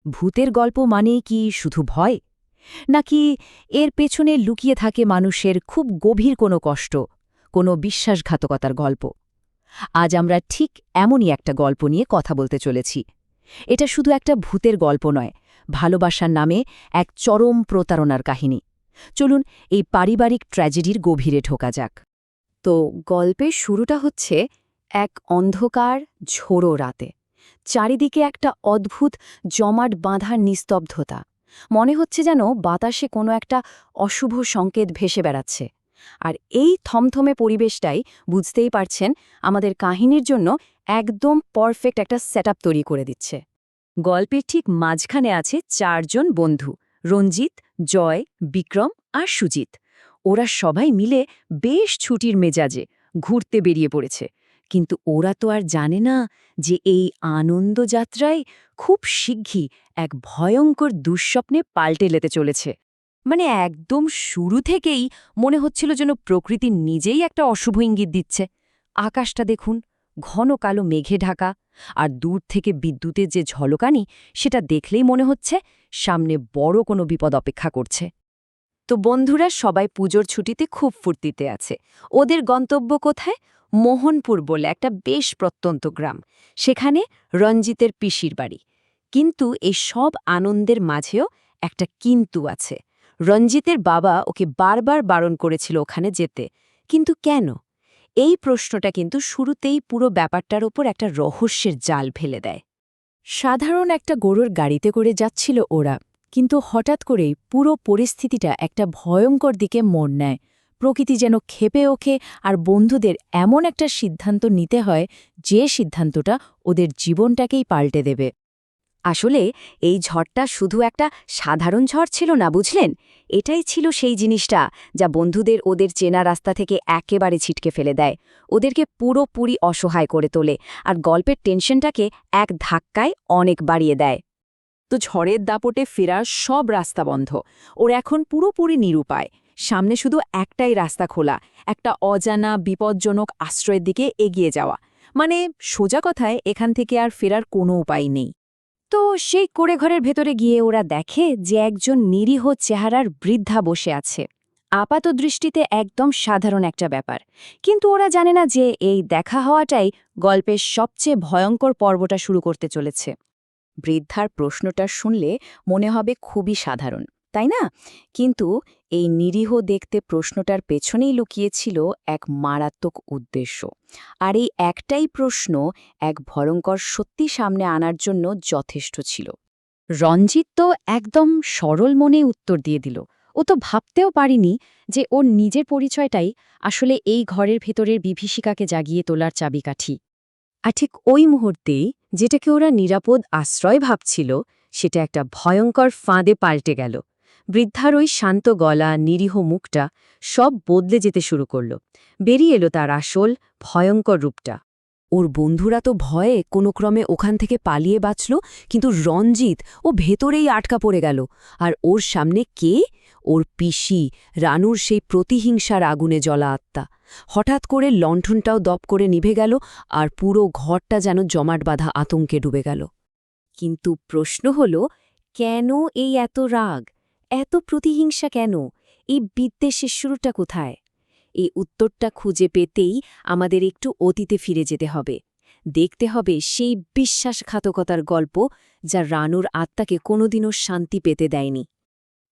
ভূতের গল্প মানেই কি শুধু ভয়, নাকি এর পেছনে লুকিয়ে থাকে মানুষের খুব গভীর কোনো কষ্ট, কোনো বিশ্বাসঘাতকতার গল্প? আজ আমরা ঠিক এমনই একটা গল্প নিয়ে কথা বলতে চলেছি। এটা শুধু একটা ভূতের গল্প নয়, ভালোবাসার নামে এক চরম প্রতারণার কাহিনী। চলুন এই পারিবারিক ট্র্যাজেডির গভীরে ঢোকা যাক। তো গল্পের শুরুটা হচ্ছে এক অন্ধকার ঝোড়ো রাতে। চারিদিকে একটা অদ্ভুত জমাট বাঁধা নিস্তব্ধতা। মনে হচ্ছে যেন বাতাসে কোনো একটা অশুভ সংকেত ভেসে বেড়াচ্ছে। আর এই থমথমে পরিবেশটাই, বুঝতেই পারছেন, আমাদের কাহিনীর জন্য একদম পারফেক্ট একটা সেটআপ তৈরি করে দিচ্ছে। গল্পের ঠিক মাঝখানে আছে চারজন বন্ধু, রঞ্জিত, জয়, বিক্রম আর সুজিত। ওরা সবাই মিলে বেশ ছুটির মেজাজে ঘুরতে বেরিয়ে পড়েছে। কিন্তু ওরা তো আর জানে না যে এই আনন্দযাত্রায় খুব শিগগিরই এক ভয়ঙ্কর দুঃস্বপ্নে পাল্টে যেতে চলেছে। মানে একদম শুরু থেকেই মনে হচ্ছিল যেন প্রকৃতি নিজেই একটা অশুভ ইঙ্গিত দিচ্ছে। আকাশটা দেখুন, ঘন কালো মেঘে ঢাকা, আর দূর থেকে বিদ্যুতের যে ঝলকানি, সেটা দেখলেই মনে হচ্ছে সামনে বড় কোনো বিপদ অপেক্ষা করছে। তো বন্ধুরা সবাই পুজোর ছুটিতে খুব ফুর্তিতে আছে। ওদের গন্তব্য কোথায়? মোহনপুর বলে একটা বেশ প্রত্যন্ত গ্রাম। সেখানে রঞ্জিতের পিসির বাড়ি। কিন্তু এই সব আনন্দের মাঝেও একটা কিন্তু আছে। রঞ্জিতের বাবা ওকে বারবার বারণ করেছিল ওখানে যেতে। কিন্তু কেন? এই প্রশ্নটা কিন্তু শুরুতেই পুরো ব্যাপারটার ওপর একটা রহস্যের জাল ফেলে দেয়। সাধারণ একটা গরুর গাড়িতে করে যাচ্ছিল ওরা, কিন্তু হঠাৎ করেই পুরো পরিস্থিতিটা একটা ভয়ঙ্কর দিকে মোড় নেয়। প্রকৃতি যেন ক্ষেপে ওঠে, আর বন্ধুদের এমন একটা সিদ্ধান্ত নিতে হয় যে সিদ্ধান্তটা ওদের জীবনটাকেই পাল্টে দেবে। আসলে এই ঝড়টা শুধু একটা সাধারণ ঝড় ছিল না, বুঝলেন? এটাই ছিল সেই জিনিসটা যা বন্ধুদের ওদের চেনা রাস্তা থেকে একেবারে ছিটকে ফেলে দেয়, ওদেরকে পুরোপুরি অসহায় করে তোলে, আর গল্পের টেনশনটাকে এক ধাক্কায় অনেক বাড়িয়ে দেয়। তো ঝড়ের দাপটে ফেরার সব রাস্তা বন্ধ। ওর এখন পুরোপুরি নিরুপায়। সামনে শুধু একটাই রাস্তা খোলা, একটা অজানা বিপজ্জনক আশ্রয়ের দিকে এগিয়ে যাওয়া। মানে সোজা কথায় এখান থেকে আর ফেরার কোনো উপায় নেই। তো সেই কুঁড়েঘরের ভেতরে গিয়ে ওরা দেখে যে একজন নিরীহ চেহারার বৃদ্ধা বসে আছে। আপাত দৃষ্টিতে একদম সাধারণ একটা ব্যাপার, কিন্তু ওরা জানে না যে এই দেখা হওয়াটাই গল্পের সবচেয়ে ভয়ঙ্কর পর্বটা শুরু করতে চলেছে। বৃদ্ধার প্রশ্নটা শুনলে মনে হবে খুবই সাধারণ, তাই না? কিন্তু এই নিরীহ দেখতে প্রশ্নটার পেছনেই লুকিয়েছিল এক মারাত্মক উদ্দেশ্য। আর এই একটাই প্রশ্ন এক ভয়ঙ্কর সত্যি সামনে আনার জন্য যথেষ্ট ছিল। রঞ্জিত তো একদম সরল মনে উত্তর দিয়ে দিল। ও তো ভাবতেও পারিনি যে ওর নিজের পরিচয়টাই আসলে এই ঘরের ভেতরের বিভীষিকাকে জাগিয়ে তোলার চাবিকাঠি। আর ঠিক ওই মুহূর্তেই যেটাকে ওরা নিরাপদ আশ্রয় ভাবছিল, সেটা একটা ভয়ঙ্কর ফাঁদে পাল্টে গেল। বৃদ্ধার ওই শান্ত গলা, নিরীহ মুখটা সব বদলে যেতে শুরু করল। বেরিয়ে এলো তার আসল ভয়ঙ্কর রূপটা। ওর বন্ধুরা তো ভয়ে কোনো ক্রমে ওখান থেকে পালিয়ে বাঁচল, কিন্তু রঞ্জিত ও ভেতরেই আটকা পড়ে গেল। আর ওর সামনে কে? ওর পিসি, রানুর সেই প্রতিহিংসার আগুনে জ্বলা আত্মা। হঠাৎ করে লণ্ঠনটাও দপ করে নিভে গেল, আর পুরো ঘরটা যেন জমাট বাঁধা আতঙ্কে ডুবে গেল। কিন্তু প্রশ্ন হল, কেন এই এত রাগ, এত প্রতিহিংসা কেন? এই বিদ্বেষের শুরুটা কোথায়? এই উত্তরটা খুঁজে পেতেই আমাদের একটু অতীতে ফিরে যেতে হবে। দেখতে হবে সেই বিশ্বাসঘাতকতার গল্প যা রানুর আত্মাকে কোনোদিনও শান্তি পেতে দেয়নি।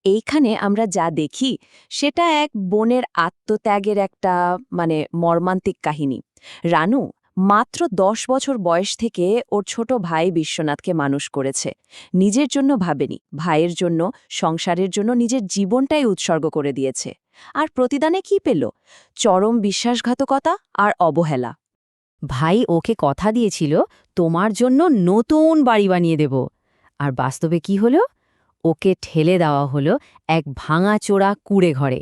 এইখানে আমরা যা দেখি সেটা এক বোনের আত্মত্যাগের একটা মর্মান্তিক কাহিনী। রানু মাত্র 10 বছর বয়স থেকে ওর ছোট ভাই বিশ্বনাথকে মানুষ করেছে। নিজের জন্য ভাবেনি, ভাইয়ের জন্য, সংসারের জন্য নিজের জীবনটাই উৎসর্গ করে দিয়েছে। আর প্রতিদানে কি পেল? চরম বিশ্বাসঘাতকতা আর অবহেলা। ভাই ওকে কথা দিয়েছিল, তোমার জন্য নতুন বাড়ি বানিয়ে দেব। আর বাস্তবে কি হলো? ওকে ঠেলে দেওয়া হলো এক ভাঙাচোরা কুঁড়ে ঘরে।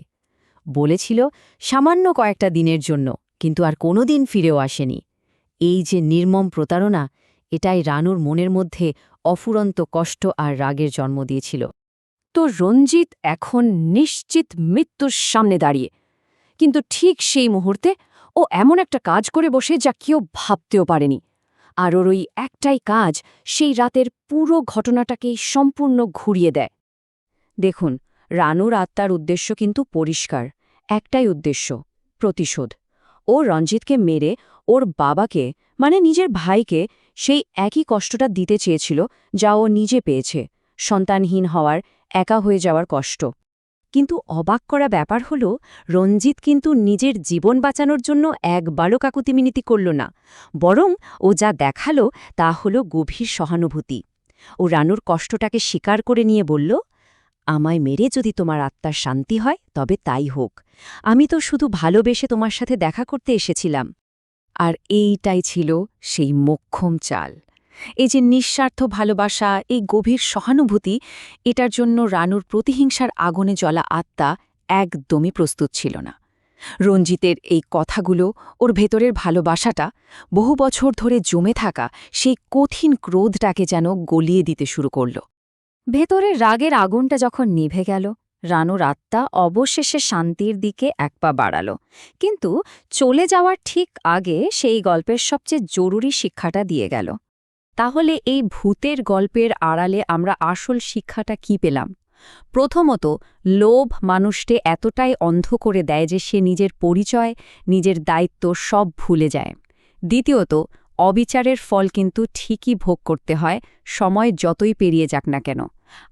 বলেছিল সামান্য কয়েকটা দিনের জন্য, কিন্তু আর কোনোদিন ফিরেও আসেনি। এই যে নির্মম প্রতারণা, এটাই রানুর মনের মধ্যে অফুরন্ত কষ্ট আর রাগের জন্ম দিয়েছিল। তো রঞ্জিত এখন নিশ্চিত মৃত্যুর সামনে দাঁড়িয়ে। কিন্তু ঠিক সেই মুহূর্তে ও এমন একটা কাজ করে বসে যা কেউ ভাবতেও পারেনি। আর ওর ওই একটাই কাজ সেই রাতের পুরো ঘটনাটাকেই সম্পূর্ণ ঘুরিয়ে দেয়। দেখুন, রানুর আত্মার উদ্দেশ্য কিন্তু পরিষ্কার, একটাই উদ্দেশ্য, প্রতিশোধ। ও রঞ্জিতকে মেরে ওর বাবাকে, মানে নিজের ভাইকে, সেই একই কষ্টটা দিতে চেয়েছিল যা ও নিজে পেয়েছে, সন্তানহীন হওয়ার, একা হয়ে যাওয়ার কষ্ট। কিন্তু অবাক করা ব্যাপার হলো, রঞ্জিত কিন্তু নিজের জীবন বাঁচানোর জন্য একবারও কাকুতিমিনতি করল না, বরং ও যা দেখালো তা হলো গভীর সহানুভূতি। ও রানুর কষ্টটাকে স্বীকার করে নিয়ে বলল, আমায় মেরে যদি তোমার আত্মার শান্তি হয় তবে তাই হোক, আমি তো শুধু ভালোবেসে তোমার সাথে দেখা করতে এসেছিলাম। আর এইটাই ছিল সেই মোক্ষম চাল। এই যে নিঃস্বার্থ ভালোবাসা, এই গভীর সহানুভূতি, এটার জন্য রানুর প্রতিহিংসার আগুনে জ্বলা আত্মা একদমই প্রস্তুত ছিল না। রঞ্জিতের এই কথাগুলো, ওর ভেতরের ভালোবাসাটা, বহু বছর ধরে জমে থাকা সেই কঠিন ক্রোধটাকে যেন গলিয়ে দিতে শুরু করল। ভেতরের রাগের আগুনটা যখন নিভে গেল, রানুর আত্মা অবশেষে শান্তির দিকে এক পা বাড়াল। কিন্তু চলে যাওয়ার ঠিক আগে সেই গল্পের সবচেয়ে জরুরি শিক্ষাটা দিয়ে গেল। তাহলে এই ভূতের গল্পের আড়ালে আমরা আসল শিক্ষাটা কি পেলাম? প্রথমত, লোভ মানুষকে এতটাই অন্ধ করে দেয় যে সে নিজের পরিচয়, নিজের দায়িত্ব সব ভুলে যায়। দ্বিতীয়ত, অবিচারের ফল কিন্তু ঠিকই ভোগ করতে হয়, সময় যতই পেরিয়ে যাক না কেন।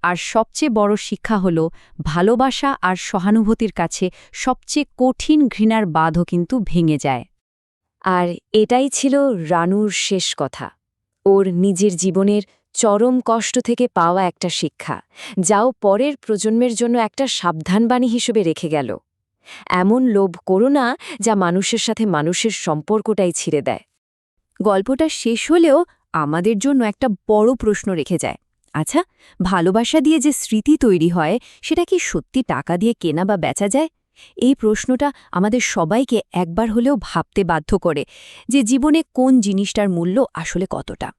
আর সবচেয়ে বড় শিক্ষা হল, ভালোবাসা আর সহানুভূতির কাছে সবচেয়ে কঠিন ঘৃণার বাঁধও কিন্তু ভেঙে যায়। আর এটাই ছিল রানুর শেষ কথা, ওর নিজের জীবনের চরম কষ্ট থেকে পাওয়া একটা শিক্ষা, যাও পরের প্রজন্মের জন্য একটা সাবধানবাণী হিসেবে রেখে গেল। এমন লোভ করো না যা মানুষের সাথে মানুষের সম্পর্কটাই ছিঁড়ে দেয়। গল্পটা শেষ হলেও আমাদের জন্য একটা বড় প্রশ্ন রেখে যায়। আচ্ছা, ভালোবাসা দিয়ে যে স্মৃতি তৈরি হয় সেটা কি সত্যি টাকা দিয়ে কেনা বা বেচা যায়? এই প্রশ্নটা আমাদের সবাইকে একবার হলেও ভাবতে বাধ্য করে যে জীবনে কোন জিনিসটার মূল্য আসলে কতটা।